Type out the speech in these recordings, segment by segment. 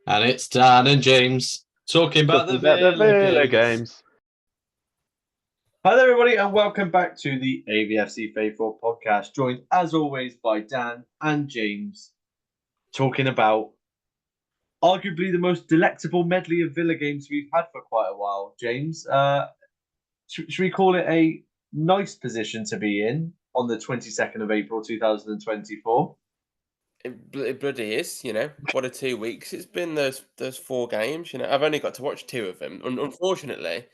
And it's Dan and James talking about the Villa games. Hi there, everybody, and welcome back to the AVFC Faithful podcast, joined as always by Dan and James, talking about arguably the most delectable medley of Villa games we've had for quite a while. James, should we call it a nice position to be in on the 22nd of April 2024? It bloody is, What a 2 weeks it's been, those 4 games, I've only got to watch 2 of them. Unfortunately,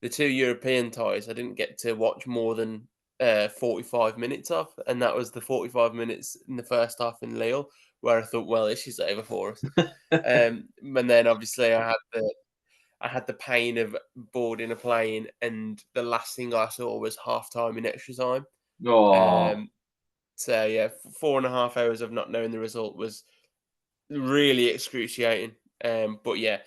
the 2 European ties, I didn't get to watch more than 45 minutes of, and that was the 45 minutes in the first half in Lille, where I thought, well, this is over for us. And then obviously I had the pain of boarding a plane, and the last thing I saw was half time in extra time. So yeah, 4.5 hours of not knowing the result was really excruciating. But yeah,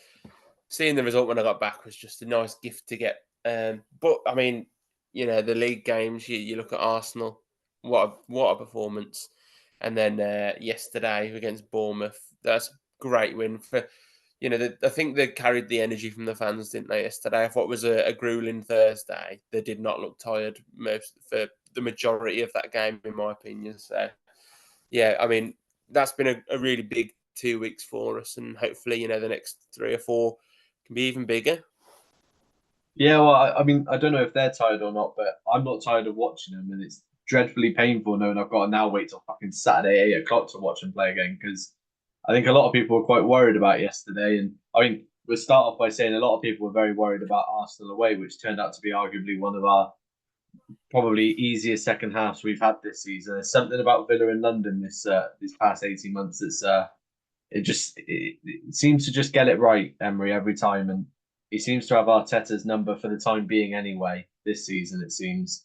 seeing the result when I got back was just a nice gift to get. But I mean, the league games, you look at Arsenal, what a performance. And then yesterday against Bournemouth, that's a great win for, I think they carried the energy from the fans, didn't they, yesterday? I thought it was a grueling Thursday. They did not look tired for the majority of that game, in my opinion. So, yeah, I mean, that's been a really big 2 weeks for us, and hopefully, the next 3 or 4 can be even bigger. Yeah, well, I mean, I don't know if they're tired or not, but I'm not tired of watching them, and it's dreadfully painful knowing I've got to now wait till fucking Saturday 8 o'clock to watch them play again, because I think a lot of people were quite worried about yesterday. And I mean, we'll start off by saying a lot of people were very worried about Arsenal away, which turned out to be arguably one of our probably easiest second halves we've had this season. There's something about Villa in London this past 18 months that's it seems to just get it right, Emery, every time, and he seems to have Arteta's number for the time being anyway this season, it seems.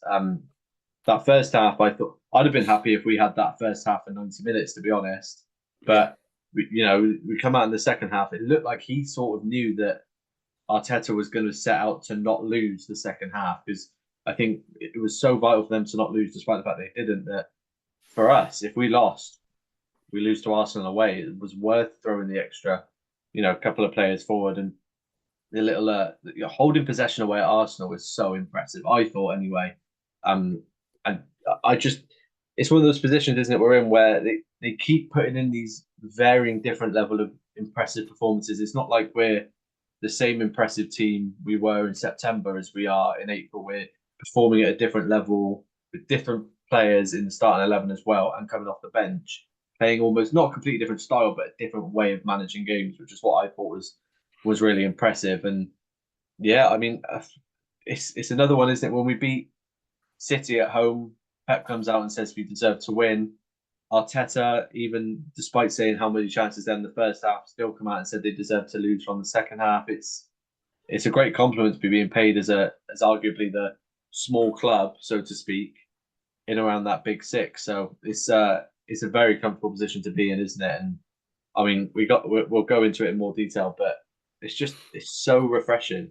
That first half, I thought I'd have been happy if we had that first half for 90 minutes, to be honest. But we come out in the second half. It looked like he sort of knew that Arteta was going to set out to not lose the second half, because I think it was so vital for them to not lose, despite the fact they didn't. That for us, if we lost, we lose to Arsenal away, it was worth throwing the extra, couple of players forward. And the little holding possession away at Arsenal was so impressive, I thought, anyway. And I just, it's one of those positions, isn't it, we're in, where they keep putting in these varying different level of impressive performances. It's not like we're the same impressive team we were in September as we are in April. We're performing at a different level with different players in the starting 11 as well, and coming off the bench, playing almost not a completely different style, but a different way of managing games, which is what I thought was really impressive. And yeah, I mean, it's another one, isn't it? When we beat City at home, Pep comes out and says we deserve to win. Arteta, even despite saying how many chances then in the first half, still come out and said they deserve to lose from the second half. It's a great compliment to be being paid as arguably the small club, so to speak, in around that big six. So it's a very comfortable position to be in, isn't it? And I mean, we'll go into it in more detail, but it's so refreshing.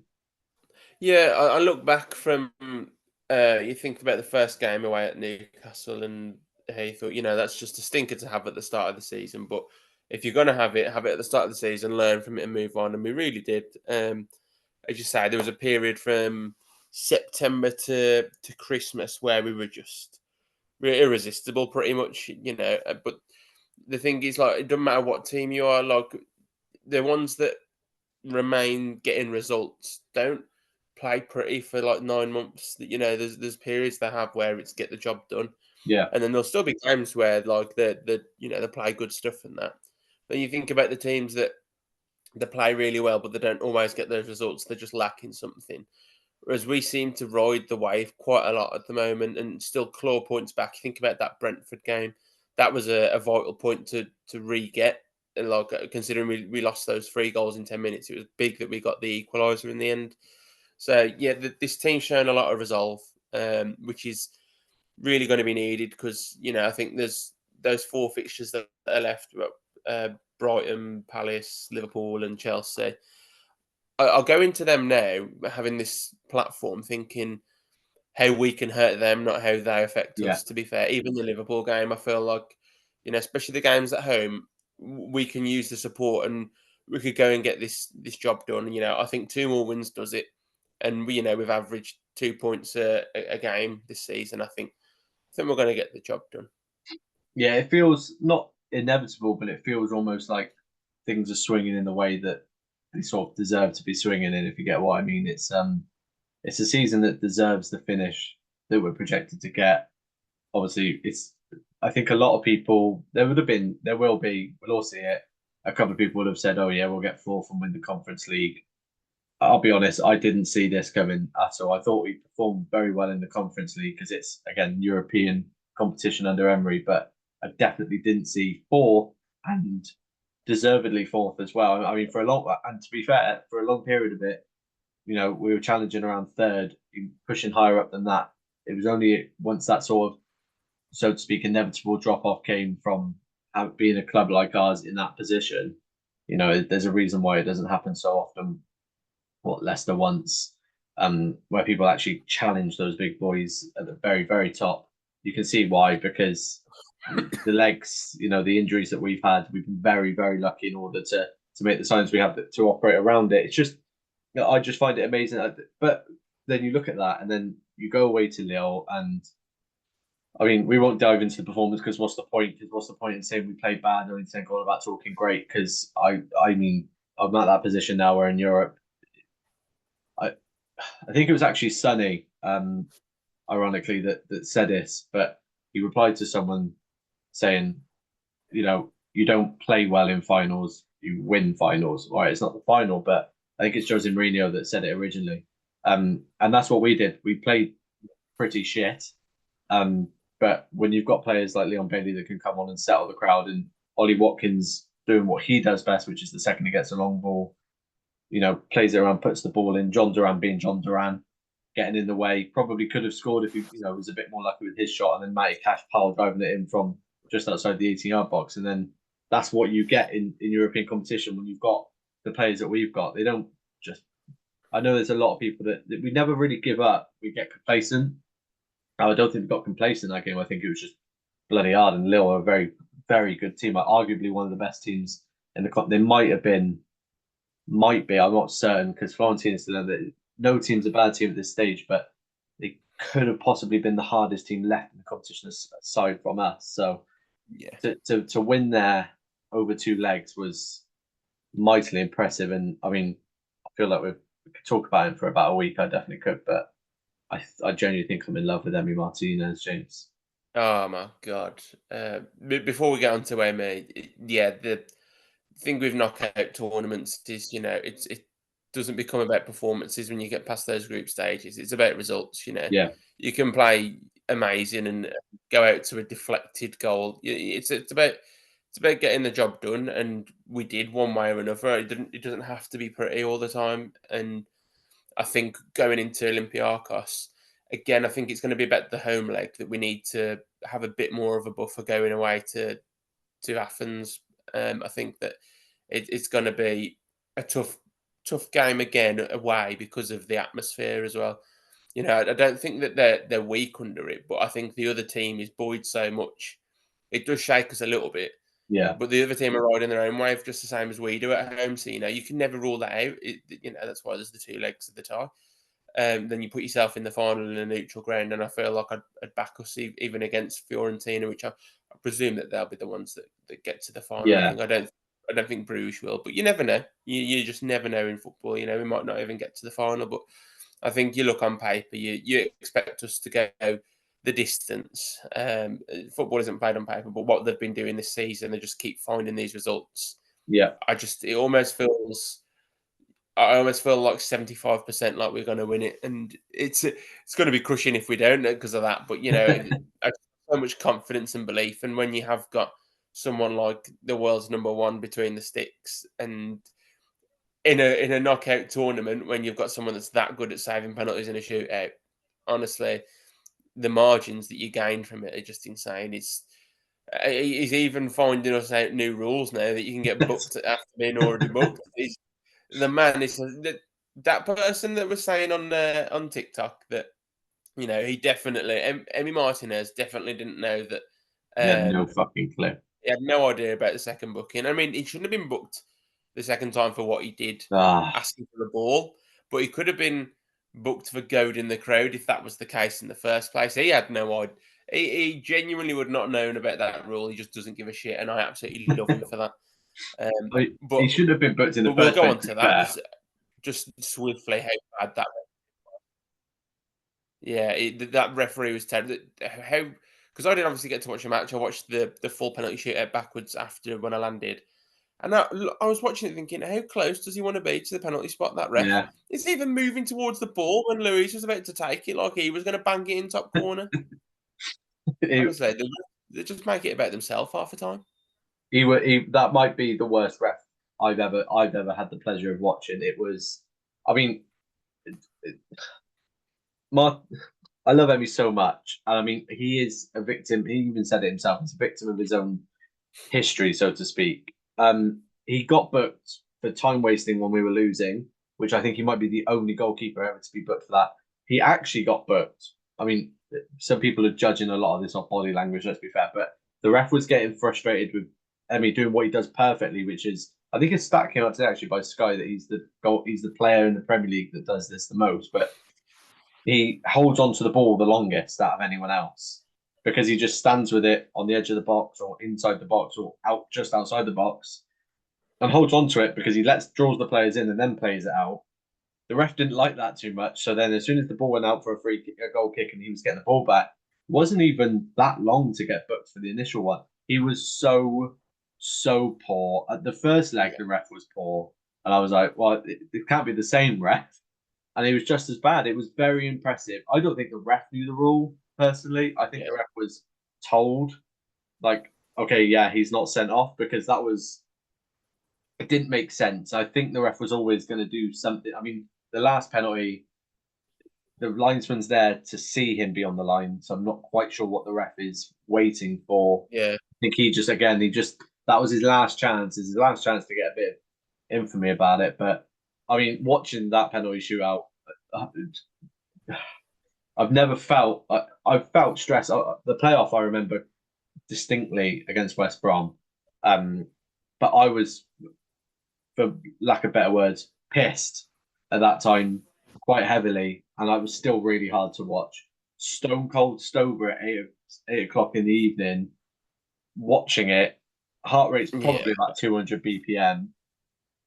Yeah, I look back from you think about the first game away at Newcastle, and you thought, that's just a stinker to have at the start of the season. But if you're going to have it at the start of the season, learn from it and move on. And we really did. As you say, there was a period from September to Christmas where we were just irresistible, pretty much, But the thing is, like, it doesn't matter what team you are, like, the ones that remain getting results don't play pretty for like 9 months. There's periods they have where it's get the job done. Yeah. And then there'll still be games where like they play good stuff and that. Then you think about the teams that they play really well, but they don't always get those results. They're just lacking something. Whereas we seem to ride the wave quite a lot at the moment and still claw points back. You think about that Brentford game. That was a vital point to re-get. And like, considering we lost those 3 goals in 10 minutes, it was big that we got the equaliser in the end. So yeah, this team's shown a lot of resolve, which is really going to be needed, because I think there's those 4 fixtures that are left: Brighton, Palace, Liverpool, and Chelsea. I'll go into them now, having this platform, thinking how we can hurt them, not how they affect us. To be fair, even the Liverpool game, I feel like you know, especially the games at home, we can use the support and we could go and get this job done. You know, I think 2 more wins does it, and we, you know, we've averaged 2 points a game this season. I think we're going to get the job done. Yeah, it feels not inevitable, but it feels almost like things are swinging in the way that they sort of deserve to be swinging in. If you get what I mean, it's a season that deserves the finish that we're projected to get. Obviously, I think a lot of people, we'll all see it. A couple of people would have said, "Oh yeah, we'll get 4th and win the Conference League." I'll be honest, I didn't see this coming at all. I thought we performed very well in the Conference League because it's, again, European competition under Emery, but I definitely didn't see 4th, and deservedly 4th as well. I mean, to be fair, for a long period of it, you know, we were challenging around 3rd, pushing higher up than that. It was only once that sort of, so to speak, inevitable drop off came from being a club like ours in that position. You know, there's a reason why it doesn't happen so often. What Leicester once, where people actually challenge those big boys at the very, very top. You can see why, because the legs, you know, the injuries that we've had, we've been very, very lucky in order to make the signs we have to operate around it. It's just, you know, I just find it amazing. But then you look at that, and then you go away to Lille, and I mean, we won't dive into the performance because what's the point? Because what's the point in saying we played bad or anything all about talking great? Because I mean, I'm at that position now where in Europe, I think it was actually Sonny, ironically, that said this, but he replied to someone saying, you know, you don't play well in finals, you win finals. All right, it's not the final, but I think it's Jose Mourinho that said it originally. And that's what we did. We played pretty shit. But when you've got players like Leon Bailey that can come on and settle the crowd, and Ollie Watkins doing what he does best, which is the second he gets a long ball, you know, plays it around, puts the ball in. John Duran being John Duran, getting in the way, probably could have scored if he, you know, was a bit more lucky with his shot, and then Matty Cash Powell driving it in from just outside the 18-yard box. And then that's what you get in European competition when you've got the players that we've got. They don't just. I know there's a lot of people that we never really give up. We get complacent. I don't think we got complacent in that game. I think it was just bloody hard. And Lille are a very, very good team. Arguably one of the best teams in the. They might be. I'm not certain because Florentino still know that no team's a bad team at this stage, but they could have possibly been the hardest team left in the competition aside from us. So yeah, to win there over 2 legs was mightily impressive. And I mean, I feel like we could talk about him for about a week. I definitely could, but I genuinely think I'm in love with Emi Martinez, James. Oh my God! Before we get on to Emi, the thing with knockout tournaments is, you know, it doesn't become about performances when you get past those group stages. It's about results, you know. Yeah. You can play amazing and go out to a deflected goal. It's about getting the job done, and we did one way or another. It doesn't have to be pretty all the time. And I think going into Olympiacos, again, I think it's going to be about the home leg that we need to have a bit more of a buffer going away to Athens. I think that it's going to be a tough game again away because of the atmosphere as well. You know, I don't think that they're weak under it, but I think the other team is buoyed so much. It does shake us a little bit. Yeah. But the other team are riding their own wave just the same as we do at home. So, you know, you can never rule that out. You know, that's why there's the 2 legs of the tie. Then you put yourself in the final in a neutral ground, and I feel like I'd back us even against Fiorentina, which I presume that they'll be the ones that get to the final. Yeah. I don't think Bruges will, but you never know. You just never know in football. You know, we might not even get to the final, but I think you look on paper, you expect us to go the distance. Football isn't played on paper, but what they've been doing this season, they just keep finding these results. Yeah. I almost feel like 75% like we're going to win it, and it's going to be crushing if we don't because of that. But you know, I have so much confidence and belief, and when you have got someone like the world's #1 between the sticks, and in a knockout tournament, when you've got someone that's that good at saving penalties in a shootout, honestly, the margins that you gain from it are just insane. He's even finding us out new rules now that you can get booked after being already booked. The man is that person that was saying on TikTok that, you know, he definitely Emi Martinez definitely didn't know that. Yeah, no fucking clue. He had no idea about the second booking. I mean, he shouldn't have been booked the second time for what he did, asking for the ball, but he could have been booked for goading the crowd if that was the case in the first place. He had no idea. He genuinely would not have known about that rule. He just doesn't give a shit, and I absolutely love him for that. He should have been booked in the first place. We'll go on to that just swiftly. How bad that was. Yeah, that referee was terrible. Because I didn't obviously get to watch a match. I watched the full penalty shootout backwards after when I landed. And I was watching it thinking, how close does he want to be to the penalty spot, that ref? Yeah. Is he even moving towards the ball when Luis was about to take it like he was going to bang it in top corner? Honestly, they just make it about themselves half the time. That might be the worst ref I've ever had the pleasure of watching. It was, I mean, I love Emmy so much. And I mean, he is a victim. He even said it himself. He's a victim of his own history, so to speak. He got booked for time wasting when we were losing, which I think he might be the only goalkeeper ever to be booked for that. He actually got booked. I mean, some people are judging a lot of this off body language, let's be fair, but the ref was getting frustrated with Emmy doing what he does perfectly, which is, I think a stat came out today actually by Sky that he's the player in the Premier League that does this the most, but he holds on to the ball the longest out of anyone else because he just stands with it on the edge of the box or inside the box or just outside the box and holds on to it because he draws the players in and then plays it out. The ref didn't like that too much. So then as soon as the ball went out for a goal kick and he was getting the ball back, it wasn't even that long to get booked for the initial one. He was so poor. At the first leg, the ref was poor. And I was like, well, it can't be the same ref. And he was just as bad. It was very impressive. I don't think the ref knew the rule, personally. I think the ref was told, like, okay, yeah, he's not sent off because it didn't make sense. I think the ref was always going to do something. I mean, the last penalty, the linesman's there to see him be on the line. So I'm not quite sure what the ref is waiting for. Yeah. I think that was his last chance. It's his last chance to get a bit of infamy about it. But I mean, watching that penalty shootout, I've never felt. I've felt stress. The playoff I remember distinctly against West Brom, but I was, for lack of better words, pissed at that time quite heavily, and I was still really hard to watch. Stone cold sober at 8 o'clock in the evening, watching it. Heart rate's probably about 200 BPM.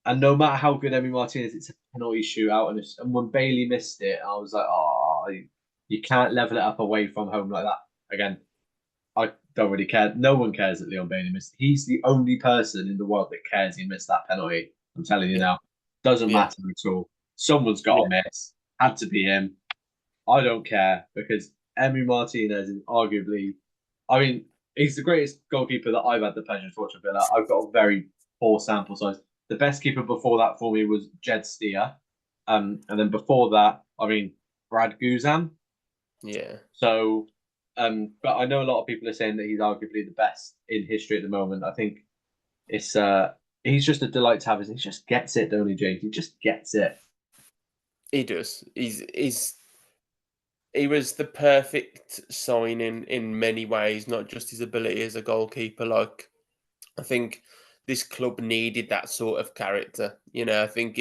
And no matter how good Emi Martinez, it's a penalty shootout. And when Bailey missed it, I was like, oh, you can't level it up away from home like that. Again, I don't really care. No one cares that Leon Bailey missed. He's the only person in the world that cares he missed that penalty. I'm telling you now. Doesn't matter at all. Someone's got to miss. Had to be him. I don't care because Emi Martinez is arguably, I mean, he's the greatest goalkeeper that I've had the pleasure to watch at Villa. I've got a very poor sample size. The best keeper before that for me was Jed Steer. And then before that, I mean, Brad Guzan. Yeah. So, but I know a lot of people are saying that he's arguably the best in history at the moment. I think it's he's just a delight to have. He just gets it, don't he, James? He just gets it. He does. He was the perfect signing in many ways, not just his ability as a goalkeeper. Like, I think this club needed that sort of character. You know, I think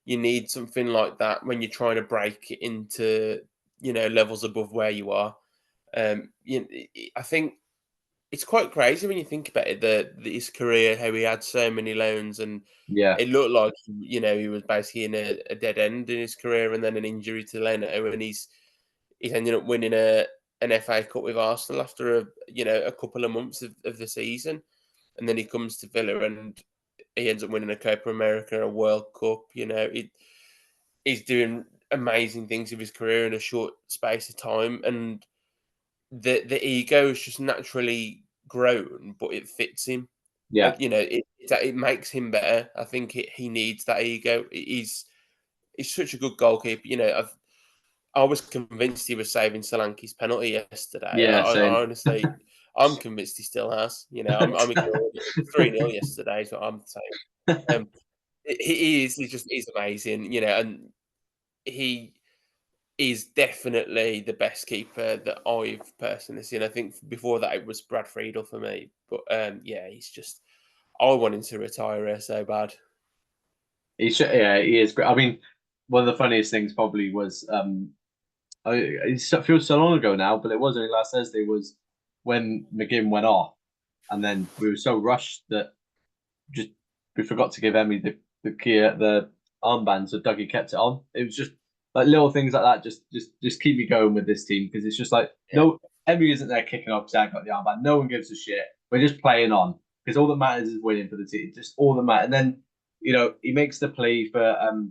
you need something like that when you're trying to break it into, you know, levels above where you are. I think it's quite crazy when you think about it, his career, how he had so many loans, and it looked like, you know, he was basically in a dead end in his career, and then an injury to Leno, and he's ended up winning an FA Cup with Arsenal after a couple of months of the season. And then he comes to Villa and he ends up winning a Copa America, a World Cup. You know, he's doing amazing things with his career in a short space of time. And the ego is just naturally grown, but it fits him. Yeah. You know, it makes him better. I think he needs that ego. He's such a good goalkeeper. You know, I was convinced he was saving Solanke's penalty yesterday. Yeah, I honestly... I'm convinced he still has. You know, I'm ignoring it. 3-0 yesterday is what I'm saying. He's amazing, you know, and he is definitely the best keeper that I've personally seen. I think before that it was Brad Friedel for me. But yeah, he's just, I want him to retire so bad. He is great. I mean, one of the funniest things probably was it feels so long ago now, but it was only last Thursday, was when McGinn went off, and then we were so rushed that we forgot to give Emmy the armband, so Dougie kept it on. It was just like little things like that, just keep me going with this team, because it's just like no, Emmy isn't there kicking off because I got the armband. No one gives a shit. We're just playing on because all that matters is winning for the team. Just all that matters. And then he makes the plea for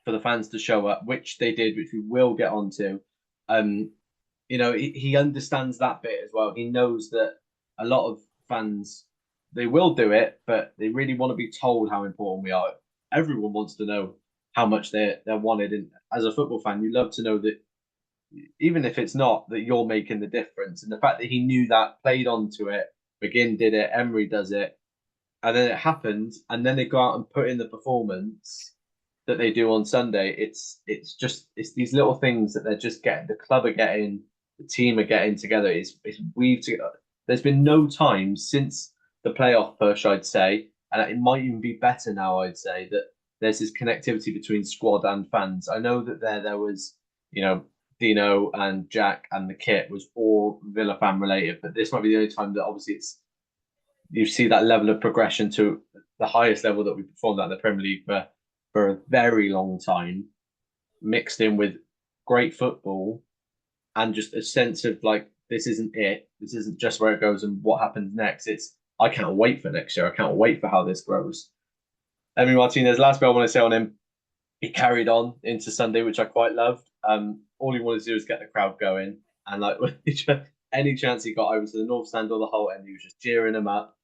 the fans to show up, which they did, which we will get onto. He understands that bit as well. He knows that a lot of fans, they will do it, but they really want to be told how important we are. Everyone wants to know how much they're wanted. And as a football fan, you love to know that even if it's not, that you're making the difference. And the fact that he knew that, played onto it, McGinn did it, Emery does it, and then it happened, and then they go out and put in the performance that they do on Sunday. It's these little things that they're just getting, the club are getting, the team are getting together. It's weaved together. There's been no time since the playoff push, I'd say, and it might even be better now, I'd say, that there's this connectivity between squad and fans. I know that there was, Dino and Jack and the kit was all Villa fan related, but this might be the only time that obviously you see that level of progression to the highest level that we performed at in the Premier League for a very long time, mixed in with great football and just a sense of like, this isn't it. This isn't just where it goes and what happens next. I can't wait for next year. I can't wait for how this grows. Emi Martinez, last bit I want to say on him, he carried on into Sunday, which I quite loved. All he wanted to do was get the crowd going. And like any chance he got over to the North Stand or the whole end, he was just cheering him up.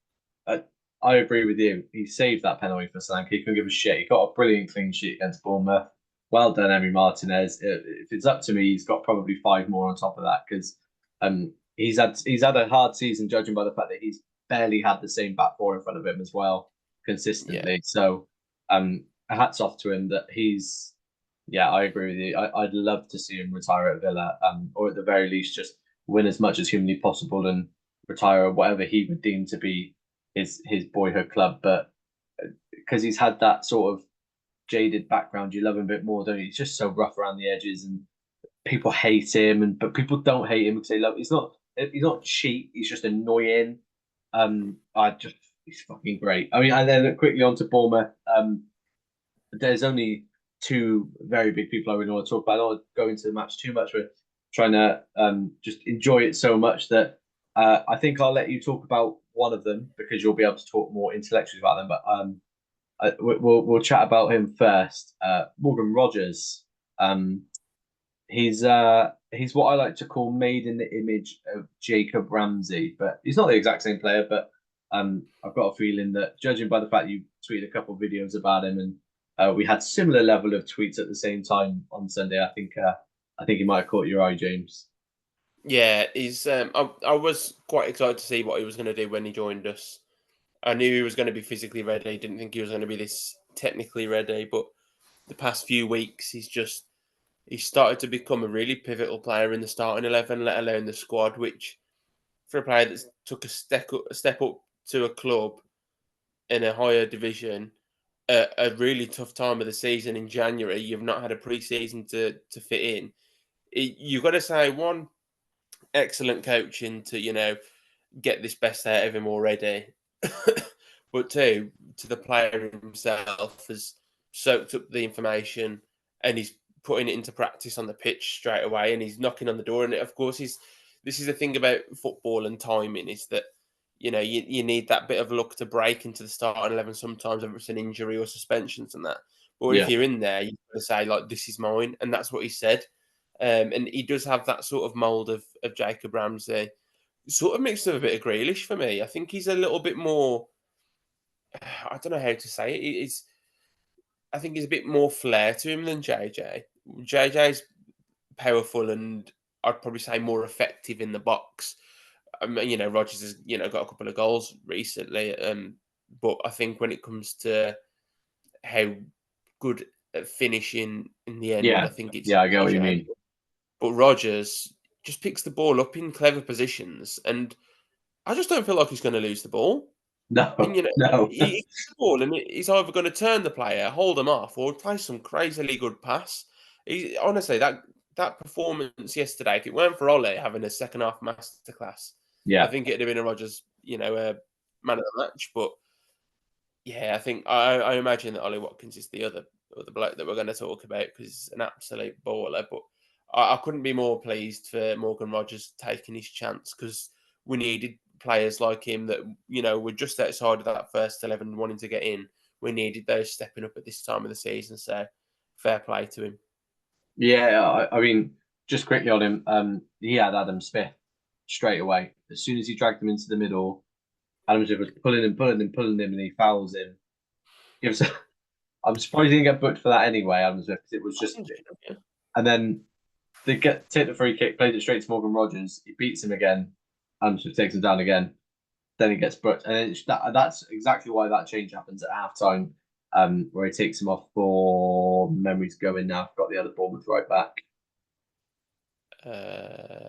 I agree with you. He saved that penalty for Solanke. He couldn't give a shit. He got a brilliant clean sheet against Bournemouth. Well done, Emi Martinez. If it's up to me, he's got probably 5 more on top of that, because he's had a hard season, judging by the fact that he's barely had the same back four in front of him as well consistently. Yeah. So hats off to him that he's. Yeah, I agree with you. I'd love to see him retire at Villa, or at the very least just win as much as humanly possible and retire at whatever he would deem to be his boyhood club. But because he's had that sort of jaded background, you love him a bit more, don't you? He's just so rough around the edges, and people hate him, but people don't hate him because they love. He's not cheap. He's just annoying. He's fucking great. I mean, and then quickly on to Bournemouth. There's only 2 very big people I really want to talk about. I don't want to go into the match too much. We're trying to just enjoy it so much that I think I'll let you talk about one of them, because you'll be able to talk more intellectually about them. But we'll chat about him first. Morgan Rogers. He's what I like to call made in the image of Jacob Ramsey, but he's not the exact same player. But I've got a feeling that, judging by the fact you tweeted a couple of videos about him, and we had similar level of tweets at the same time on Sunday, I think he might have caught your eye, James. Yeah, he's. I was quite excited to see what he was going to do when he joined us. I knew he was going to be physically ready. Didn't think he was going to be this technically ready. But the past few weeks, he's started to become a really pivotal player in the starting 11, let alone the squad. Which, for a player that's took a step up to a club in a higher division, a really tough time of the season in January, you've not had a pre-season to fit in. You've got to say, one, excellent coaching to get this best out of him already, but 2, to the player himself, has soaked up the information and he's putting it into practice on the pitch straight away, and he's knocking on the door. And of course, this is the thing about football and timing, is that you need that bit of luck to break into the starting 11 sometimes, whether it's an injury or suspensions and that. But if you're in there, you've got to say, like, this is mine, and that's what he said. And he does have that sort of mould of Jacob Ramsey, sort of mixed with a bit of Grealish for me. I think he's a little bit more, I don't know how to say it. I think he's a bit more flair to him than JJ. JJ's powerful and I'd probably say more effective in the box. Rodgers has got a couple of goals recently, but I think when it comes to how good at finishing in the end, I think it's I get what you mean. but Rodgers just picks the ball up in clever positions, and I just don't feel like he's going to lose the ball. No, And no. he gets the ball, and he's either going to turn the player, hold him off, or play some crazily good pass. Honestly, that performance yesterday, if it weren't for Ollie having a second half masterclass, I think it'd have been a Rodgers, man of the match. But yeah, I think I imagine that Ollie Watkins is the other bloke that we're going to talk about because he's an absolute baller. But I couldn't be more pleased for Morgan Rodgers taking his chance because we needed players like him that, were just outside of that first 11 wanting to get in. We needed those stepping up at this time of the season. So fair play to him. Yeah, I mean, just quickly on him, he had Adam Smith straight away. As soon as he dragged him into the middle, Adam Smith was pulling him, and he fouls him. I'm surprised he didn't get booked for that anyway, Adam Smith, because it was just... And then they take the free kick, plays it straight to Morgan Rodgers. He beats him again. Adam Smith takes him down again. Then he gets booked. And that's exactly why that change happens at halftime, where he takes him off for memories going now. I've got the other Bournemouth right back.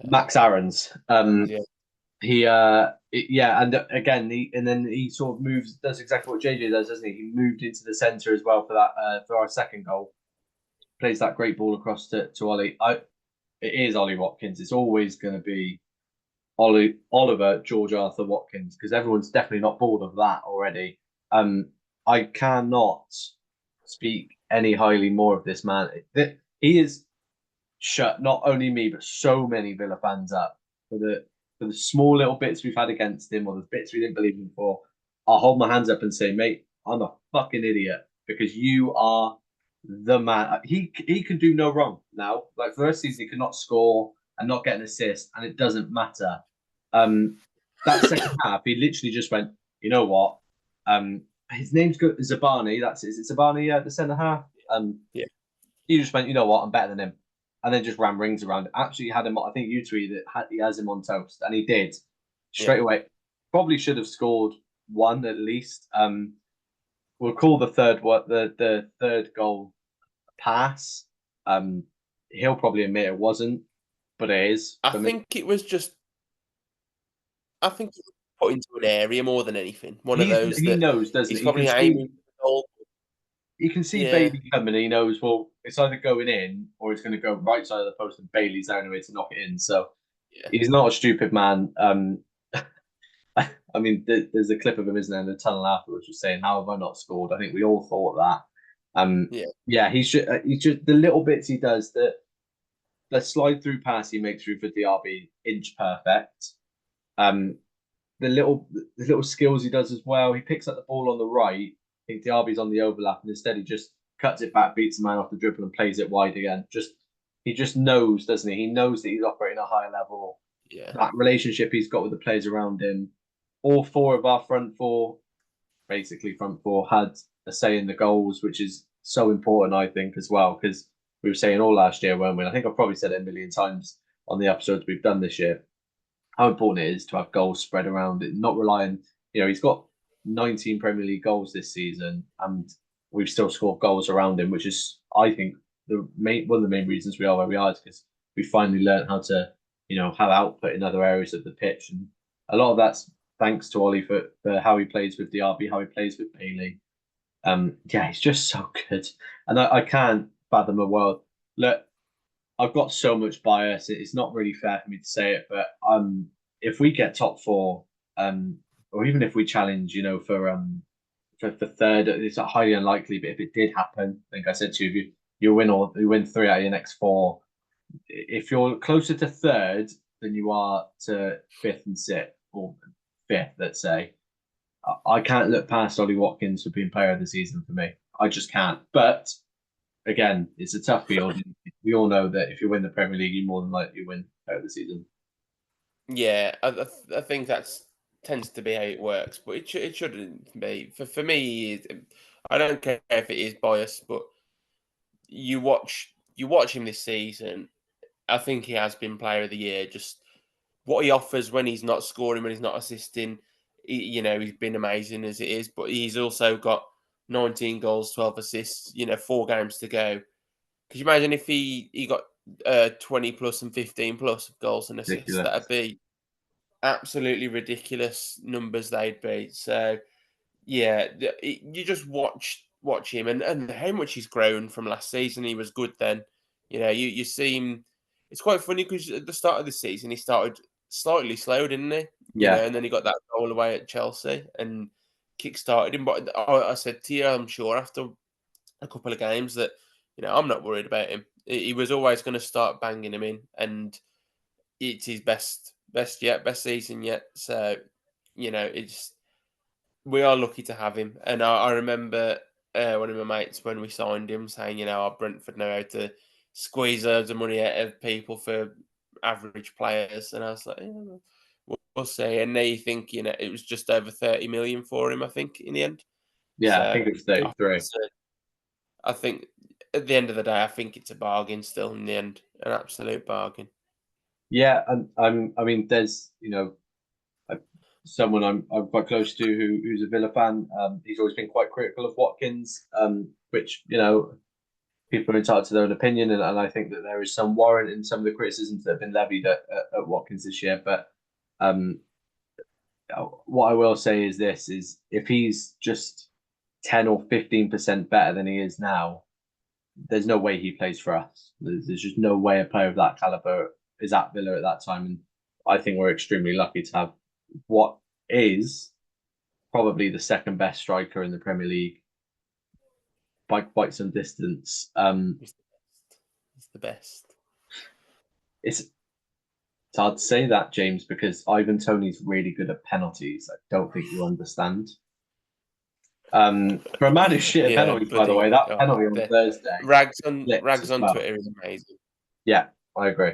Max Aarons. And again, he sort of does exactly what JJ does, doesn't he? He moved into the centre as well for that for our second goal. Plays that great ball across to Ollie. It is Ollie Watkins. It's always going to be Oliver George Arthur Watkins because everyone's definitely not bored of that already. I cannot speak any highly more of this man. He is shut not only me but so many Villa fans up for the small little bits we've had against him or the bits we didn't believe him for. I'll hold my hands up and say, mate, I'm a fucking idiot because you are the man. He can do no wrong now. Like for the rest of the season, he could not score and not get an assist, and it doesn't matter. That second half, he literally just went, you know what? His name's good, Zabani. Is it Zabani, the centre half? Yeah. He just went, you know what? I'm better than him, and then just ran rings around it. Absolutely had him. I think you tweeted he has him on toast, and he did straight away. Probably should have scored one at least. We'll call the third goal pass. He'll probably admit it wasn't, but it is. I think it was put into an area more than anything. He knows, doesn't he's he? Probably aiming. He can see Bailey coming. He knows, well, it's either going in or it's going to go right side of the post, and Bailey's there anyway to knock it in. So he's not a stupid man. I mean, there's a clip of him, isn't there, in the tunnel afterwards, just saying, "How have I not scored?" I think we all thought that. He's just the little bits he does, the slide through pass he makes through for DRB, inch perfect. The little skills he does as well. He picks up the ball on the right. I think DRB's on the overlap, and instead he just cuts it back, beats the man off the dribble, and plays it wide again. He just knows, doesn't he? He knows that he's operating at a high level. Yeah. That relationship he's got with the players around him. All four of our front four, had a say in the goals, which is so important, I think, as well, because we were saying all last year, weren't we? I think I've probably said it a million times on the episodes we've done this year, how important it is to have goals spread around it, not relying, he's got 19 Premier League goals this season, and we've still scored goals around him, which is, I think, one of the main reasons we are where we are, is because we finally learned how to, have output in other areas of the pitch. And a lot of that's thanks to Ollie for how he plays with DRB, how he plays with Bailey. He's just so good. And I can't fathom a world. Look, I've got so much bias. It's not really fair for me to say it, but if we get top four, or even if we challenge, for third, it's highly unlikely. But if it did happen, I think I said to you, you win 3 out of your next 4. If you're closer to third than you are to 5th and 6th, or 5th, let's say, I can't look past Ollie Watkins for being player of the season for me. I just can't. But again, it's a tough field. We all know that if you win the Premier League, you more than likely win player of the season. Yeah, I think that tends to be how it works, but it shouldn't be. For me, I don't care if it is biased, but you watch him this season. I think he has been player of the year. Just what he offers when he's not scoring, when he's not assisting, he's been amazing as it is. But he's also got 19 goals, 12 assists. 4 games to go. Could you imagine if he got 20 plus and 15 plus goals and assists. Ridiculous. That'd be absolutely ridiculous numbers they'd be. So yeah, you just watch him and how much he's grown from last season. He was good then. You see him. It's quite funny because at the start of the season he started slightly slow, didn't he? Yeah. And then he got that goal away at Chelsea and kick-started him. But I said to you, I'm sure after a couple of games that I'm not worried about him. He was always going to start banging him in, and it's his best season yet. So we are lucky to have him. And I remember one of my mates when we signed him saying, Brentford know how to squeeze loads of money out of people for average players, and I was like, we'll see. And now you think it was just over 30 million for him, I think, in the end. Yeah, I think it's 33. I think at the end of the day, I think it's a bargain still in the end, an absolute bargain. Yeah, and I mean, there's someone I'm quite close to who's a Villa fan. He's always been quite critical of Watkins, which people are entitled to their own opinion, and I think that there is some warrant in some of the criticisms that have been levied at Watkins this year. But what I will say is this: is if he's just 10 or 15% better than he is now, there's no way he plays for us. There's just no way a player of that caliber is at Villa at that time, and I think we're extremely lucky to have what is probably the second best striker in the Premier League by quite some distance. He's the best. It's hard to say that, James, because Ivan Toney's really good at penalties. I don't think you understand. For a man who's shit at penalties, by the way, that penalty on Thursday. Rags on Twitter is amazing. Yeah, I agree.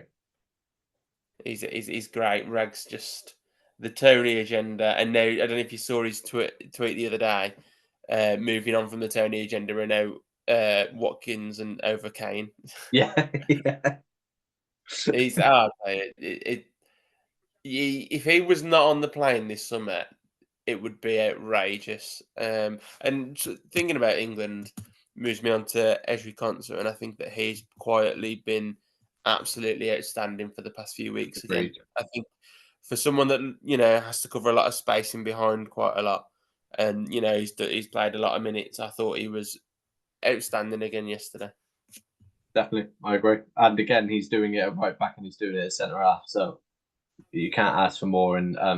He's great. Rags just the Tony agenda, and now I don't know if you saw his tweet the other day. Moving on from the Tony agenda, and now Watkins and over Kane. Yeah, yeah. He's if he was not on the plane this summer, it would be outrageous. And thinking about England moves me on to Ezri Konsa, and I think that he's quietly been absolutely outstanding for the past few weeks. Again, I think for someone that has to cover a lot of space in behind quite a lot, and he's played a lot of minutes. I thought he was outstanding again yesterday. Definitely, I agree. And again, he's doing it at right back and he's doing it at centre half, so you can't ask for more. And I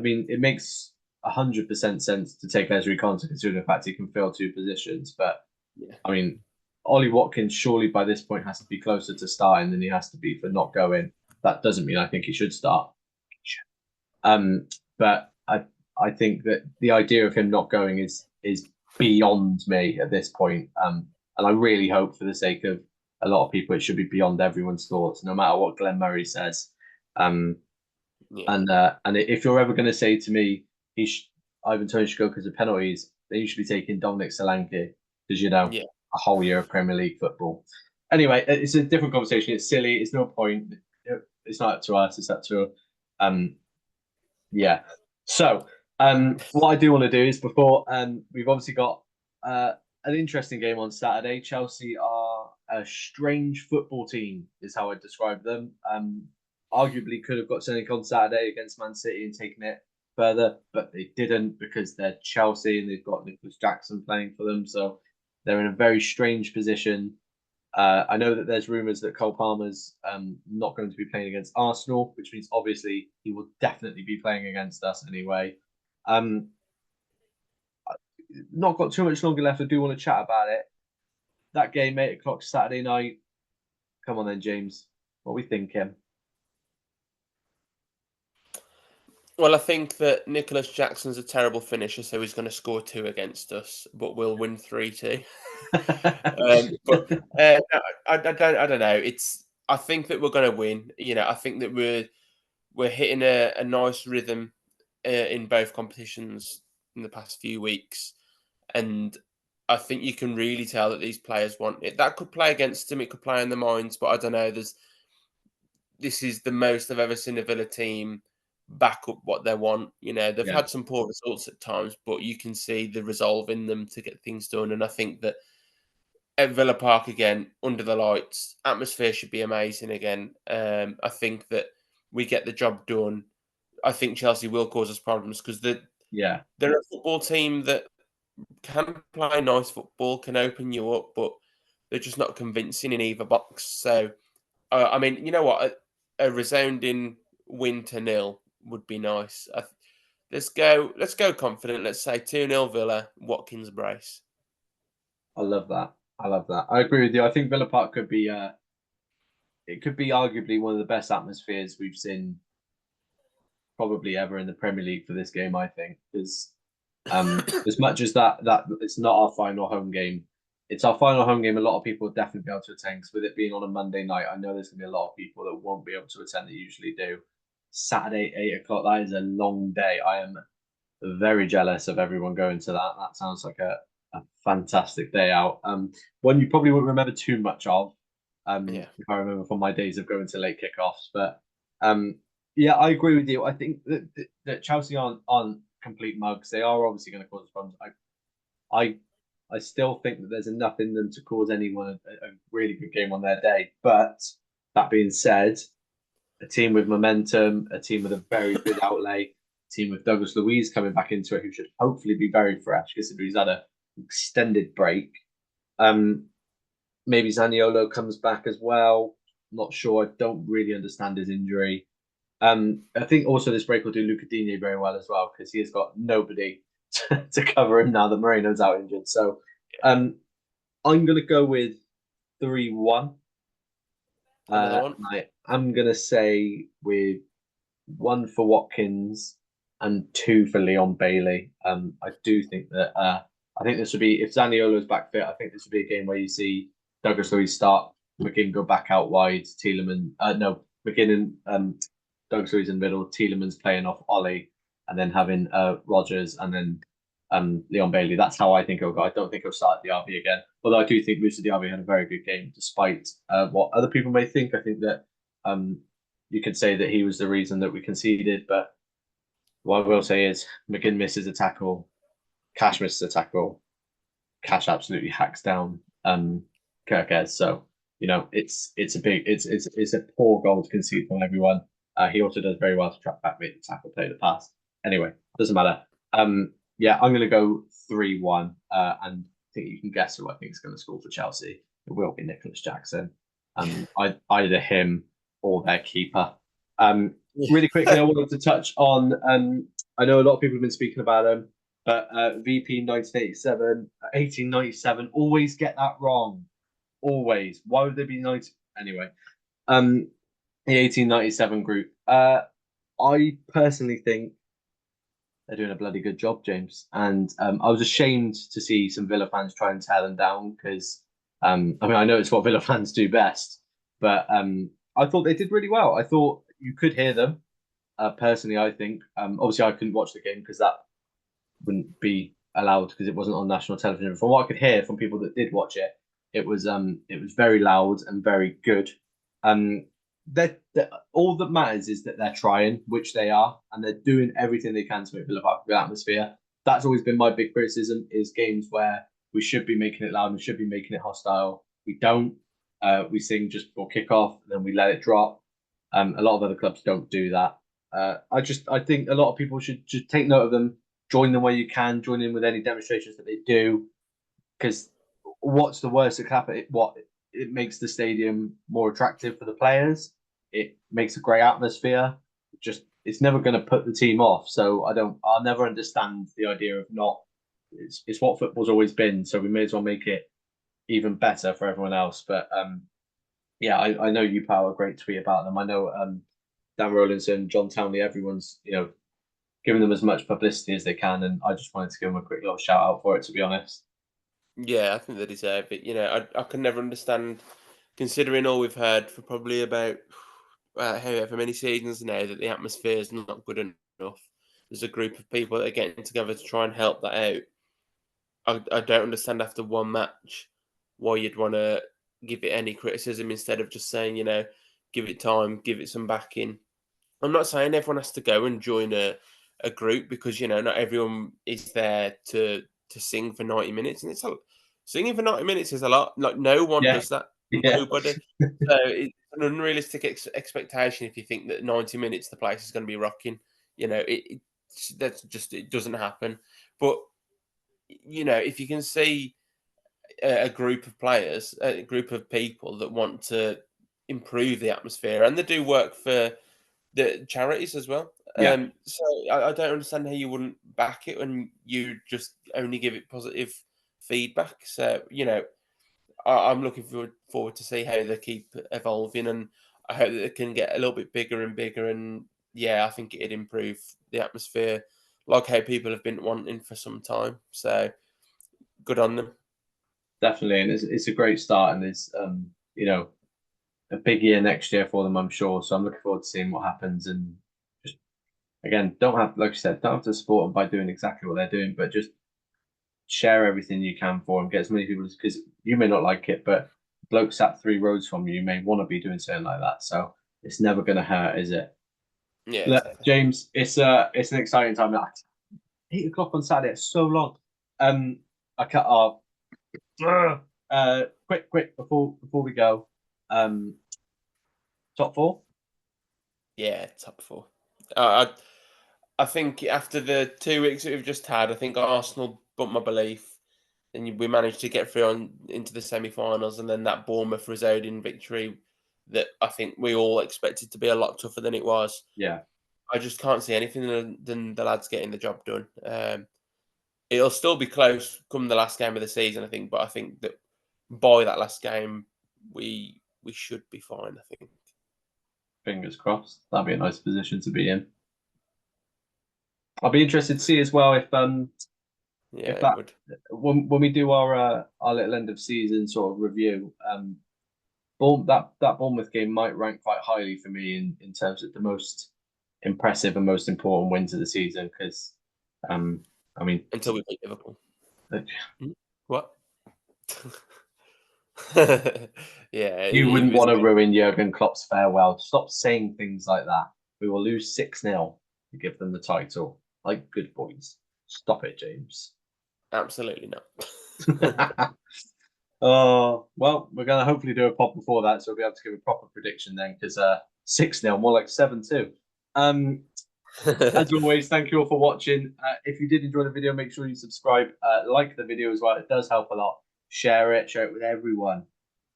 mean, it makes 100% sense to take Ezri Konsa considering the fact he can fill two positions. But yeah, I mean, Ollie Watkins surely by this point has to be closer to starting than he has to be for not going. That doesn't mean I think he should start. But I think that the idea of him not going is beyond me at this point. And I really hope, for the sake of a lot of people, it should be beyond everyone's thoughts, no matter what Glenn Murray says. And if you're ever going to say to me, Ivan Toney should go because of penalties, then you should be taking Dominic Solanke because a whole year of Premier League football. Anyway, it's a different conversation. It's silly. It's no point. It's not up to us. It's up to yeah. So what I do want to do is before we've obviously got an interesting game on Saturday. Chelsea are a strange football team, is how I describe them. Arguably could have got something on Saturday against Man City and taken it further, but they didn't because they're Chelsea and they've got Nicholas Jackson playing for them. So they're in a very strange position. I know that there's rumours that Cole Palmer's not going to be playing against Arsenal, which means obviously he will definitely be playing against us anyway. Not got too much longer left. I do want to chat about it. That game, 8 o'clock Saturday night. Come on then, James. What are we thinking? Well, I think that Nicholas Jackson's a terrible finisher, so he's going to score 2 against us, but we'll win 3-2. I don't know. I think that we're going to win. I think that we're hitting a nice rhythm in both competitions in the past few weeks, and I think you can really tell that these players want it. That could play against them. It could play in their minds, but I don't know. This is the most I've ever seen a Villa team back up what they want. They've had some poor results at times, but you can see the resolve in them to get things done. And I think that at Villa Park again, under the lights. Atmosphere should be amazing again. I think that we get the job done. I think Chelsea will cause us problems because they're a football team that can play nice football, can open you up, but they're just not convincing in either box. So, I mean, you know what? A resounding win to 0 would be nice. Let's go confident. Let's say 2-0 Villa, Watkins brace. I love that. I agree with you. I think Villa Park could be it could be arguably one of the best atmospheres we've seen probably ever in the Premier League for this game, I think. Because as much as that it's not our final home game, it's our final home game. A lot of people will definitely be able to attend, because with it being on a Monday night, I know there's going to be a lot of people that won't be able to attend that usually do. Saturday, 8 o'clock, that is a long day. I am very jealous of everyone going to that. That sounds like a fantastic day out. One you probably won't remember too much of. If I remember from my days of going to late kickoffs. But yeah, I agree with you. I think that Chelsea aren't complete mugs. They are obviously going to cause problems. I still think that there's enough in them to cause anyone a really good game on their day. But that being said, a team with momentum, a team with a very good outlay, a team with Douglas Luiz coming back into it, who should hopefully be very fresh, considering he's had an extended break. Maybe Zaniolo comes back as well. Not sure. I don't really understand his injury. I think also this break will do Luca Digne very well as well, because he has got nobody to cover him now that Moreno's out injured. So I'm going to go with 3-1. I'm going to say with 1 for Watkins and 2 for Leon Bailey. I do think that I think this would be, if Zaniolo's back fit, I think this would be a game where you see Douglas Luiz start, McGinn go back out wide, McGinn and Douglas Luiz in the middle, Tielemans playing off Ollie, and then having Rodgers and then Leon Bailey. That's how I think it'll go. I don't think he'll start at the RB again. Although I do think Moussa Diaby had a very good game, despite what other people may think. I think that you could say that he was the reason that we conceded. But what I will say is McGinn misses a tackle, Cash misses a tackle, Cash absolutely hacks down Kirkez. So it's a poor goal to concede from everyone. He also does very well to track back, make the tackle, play the pass. Anyway, doesn't matter. Yeah, I'm going to go 3-1, and I think you can guess who I think is going to score for Chelsea. It will be Nicholas Jackson. Either him or their keeper. Really quickly, I wanted to touch on. I know a lot of people have been speaking about him, but VP1897 always get that wrong. Always. Why would they be 90? Anyway, the 1897 group. I personally think they're doing a bloody good job, James. And I was ashamed to see some Villa fans try and tear them down, because I know it's what Villa fans do best, but I thought they did really well. I thought you could hear them. Personally, I think obviously I couldn't watch the game because that wouldn't be allowed because it wasn't on national television. From what I could hear from people that did watch it, it was very loud and very good. All that matters is that they're trying, which they are, and they're doing everything they can to make Villa Park a good atmosphere. That's always been my big criticism, is games where we should be making it loud and we should be making it hostile. We don't. We sing just before kickoff, and then we let it drop. A lot of other clubs don't do that. I think a lot of people should take note of them, join them where you can, join in with any demonstrations that they do, because what's the worst that can happen? It makes the stadium more attractive for the players. It makes a great atmosphere. It's never going to put the team off. So I'll never understand the idea of not. It's what football's always been. So we may as well make it even better for everyone else. But yeah, I know you pal a great tweet about them. I know Dan Rowlinson, John Townley, everyone's giving them as much publicity as they can, and I just wanted to give them a quick little shout out for it, to be honest. Yeah, I think they deserve it. I can never understand, considering all we've heard for probably about however many seasons now, that the atmosphere is not good enough. There's a group of people that are getting together to try and help that out. I don't understand after one match why you'd want to give it any criticism instead of just saying, give it time, give it some backing. I'm not saying everyone has to go and join a group, because not everyone is there to sing for 90 minutes, and Singing for 90 minutes is a lot. Like, no one does that. Yeah. Nobody. So it's an unrealistic expectation if you think that 90 minutes the place is going to be rocking. You know, it doesn't happen. But, you know, if you can see a group of players, a group of people that want to improve the atmosphere, and they do work for the charities as well. Yeah. So I don't understand how you wouldn't back it when you just only give it positive feedback. So, you know, I'm looking forward to see how they keep evolving, and I hope that they can get a little bit bigger and bigger. And yeah, I think it'd improve the atmosphere, like how people have been wanting for some time. So good on them. Definitely, and it's a great start, and there's you know, a big year next year for them, I'm sure. So I'm looking forward to seeing what happens, and just again, don't have, like you said, don't have to support them by doing exactly what they're doing, but just share everything you can for them, get as many people, because you may not like it, but bloke sat 3 roads from you may want to be doing something like that. So it's never going to hurt, is it? Yeah, Look, exactly. James, it's an exciting time. 8 o'clock on Saturday, it's so long. I cut off. Quick before we go. Top 4? Yeah, top 4. I think after the 2 weeks that we've just had, I think Arsenal bumped my belief, and we managed to get through into the semi-finals, and then that Bournemouth resounding victory that I think we all expected to be a lot tougher than it was. Yeah. I just can't see anything than the lads getting the job done. It'll still be close come the last game of the season, I think, but I think that by that last game, we should be fine, I think. Fingers crossed. That'd be a nice position to be in. I'll be interested to see as well if when we do our little end of season sort of review, that Bournemouth game might rank quite highly for me in terms of the most impressive and most important wins of the season, because I mean, until we beat Liverpool. What? Yeah, you wouldn't want to ruin Jurgen Klopp's farewell. Stop saying things like that. We will lose 6-0 to give them the title, like good boys. Stop it, James. Absolutely not. Oh, well, we're going to hopefully do a pod before that, so we'll be able to give a proper prediction then, because 6-0, more like 7-2. As always, thank you all for watching. If you did enjoy the video, make sure you subscribe, like the video as well. It does help a lot. Share it with everyone.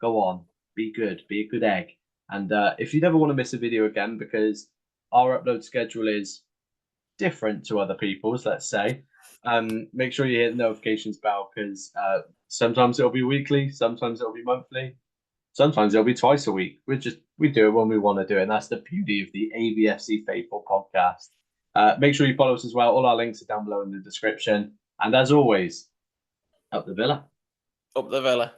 Go on, be good, be a good egg. And if you never want to miss a video again, because our upload schedule is different to other people's, let's say, make sure you hit the notifications bell, because sometimes it'll be weekly, sometimes it'll be monthly, sometimes it'll be twice a week. We do it when we want to do it, and that's the beauty of the AVFC Faithful podcast. Make sure you follow us as well. All our links are down below in the description. And as always, up the Villa. Up the Villa.